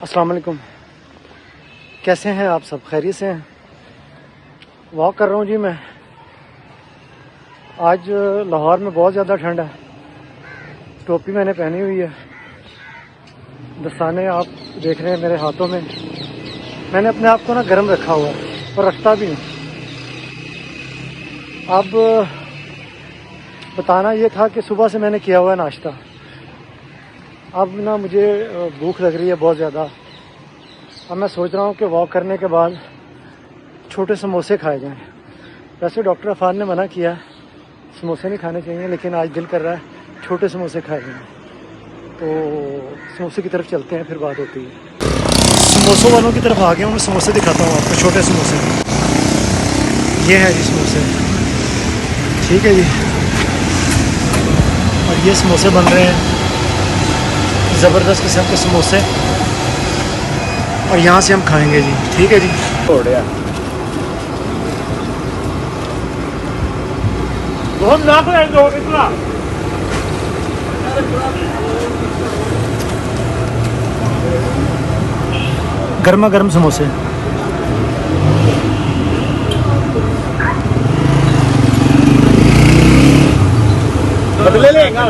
अस्सलाम वालेकुम। कैसे हैं आप सब? खैरियत से हैं? वॉक कर रहा हूँ जी मैं। आज लाहौर में बहुत ज़्यादा ठंड है। टोपी मैंने पहनी हुई है, दस्ताने आप देख रहे हैं मेरे हाथों में। मैंने अपने आप को ना गर्म रखा हुआ है और रखता भी हूँ। अब बताना ये था कि सुबह से मैंने किया हुआ है नाश्ता। अब ना मुझे भूख लग रही है बहुत ज़्यादा। अब मैं सोच रहा हूँ कि वॉक करने के बाद छोटे समोसे खाए जाएं। वैसे डॉक्टर अफान ने मना किया समोसे नहीं खाने चाहिए, लेकिन आज दिल कर रहा है छोटे समोसे खाए जाएं। तो समोसे की तरफ चलते हैं, फिर बात होती है। समोसों वालों की तरफ आ गया हूँ। मैं समोसे दिखाता हूँ आपको, छोटे समोसे। ये है जी समोसे, ठीक है जी। और ये समोसे बन रहे हैं, ज़बरदस्त किस्म के समोसे। और यहाँ से हम खाएंगे जी, ठीक है जी। बहुत लाख इतना गर्मा गर्म समोसे। बदले लेगा।